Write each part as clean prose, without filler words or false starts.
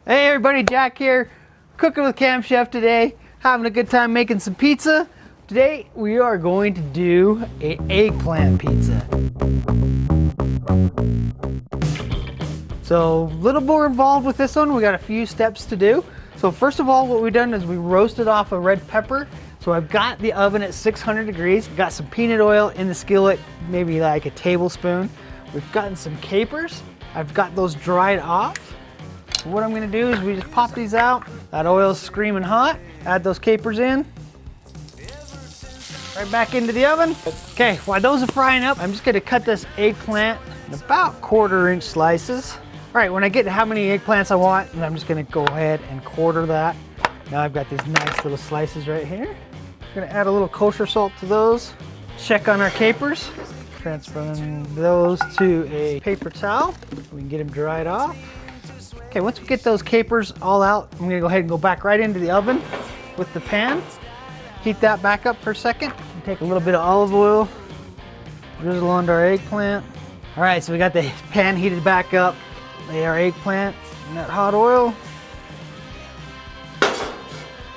Hey everybody, Jack here, cooking with Cam Chef today, having a good time making some pizza. Today we are going to do an eggplant pizza. So a little more involved with this one, we got a few steps to do. So first of all, what we've done is we roasted off a red pepper. So I've got the oven at 600 degrees, got some peanut oil in the skillet, maybe like a tablespoon. We've gotten some capers, I've got those dried off. What I'm gonna do is we just pop these out. That oil's screaming hot. Add those capers in. Right back into the oven. Okay, while those are frying up, I'm just gonna cut this eggplant in about 1/4-inch slices. All right, when I get to how many eggplants I want, I'm just gonna go ahead and quarter that. Now I've got these nice little slices right here. I'm gonna add a little kosher salt to those. Check on our capers. Transferring those to a paper towel. We can get them dried off. Okay, once we get those capers all out, I'm gonna go ahead and go back right into the oven with the pan. Heat that back up for a second. Take a little bit of olive oil, drizzle onto our eggplant. All right, so we got the pan heated back up. Lay our eggplant in that hot oil. All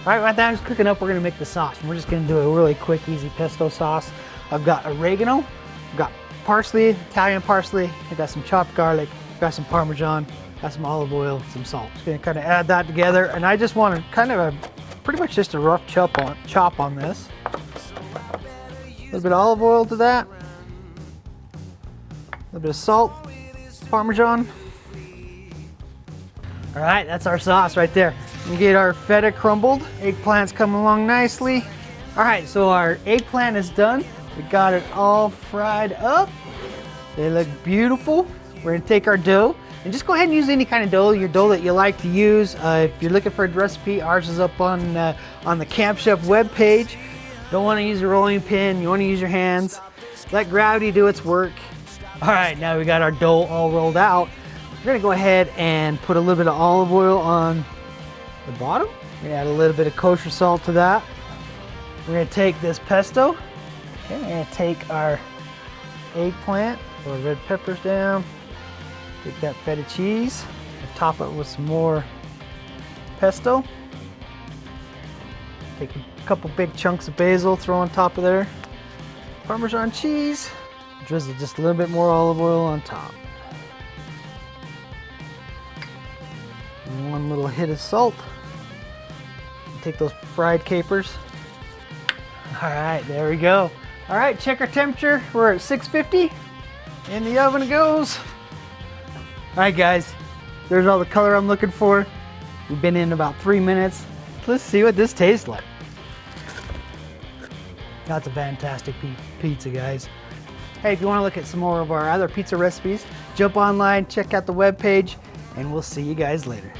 right, right now it's cooking up, we're gonna make the sauce. And we're just gonna do a really quick, easy pesto sauce. I've got oregano, I've got parsley, Italian parsley, I've got some chopped garlic, I've got some Parmesan, got some olive oil, some salt. Just gonna kind of add that together, and I just want to kind of pretty much just a rough chop on this. A little bit of olive oil to that. A little bit of salt, Parmesan. All right, that's our sauce right there. We get our feta crumbled. Eggplant's coming along nicely. All right, so our eggplant is done. We got it all fried up. They look beautiful. We're gonna take our dough. And just go ahead and use any kind of dough, your dough that you like to use. If you're looking for a recipe, ours is up on the Camp Chef webpage. Don't want to use a rolling pin, you want to use your hands. Let gravity do its work. All right, now we got our dough all rolled out. We're gonna go ahead and put a little bit of olive oil on the bottom. We're gonna add a little bit of kosher salt to that. We're gonna take this pesto. Okay, we're gonna take our eggplant, put our red peppers down. Take that feta cheese and top it with some more pesto. Take a couple big chunks of basil, throw on top of there. Parmesan cheese. Drizzle just a little bit more olive oil on top. And one little hit of salt. Take those fried capers. All right, there we go. All right, check our temperature. We're at 650. In the oven it goes. All right guys, there's all the color I'm looking for. We've been in about 3 minutes. Let's see what this tastes like. That's a fantastic pizza, guys. Hey, if you want to look at some more of our other pizza recipes, jump online, check out the webpage, and we'll see you guys later.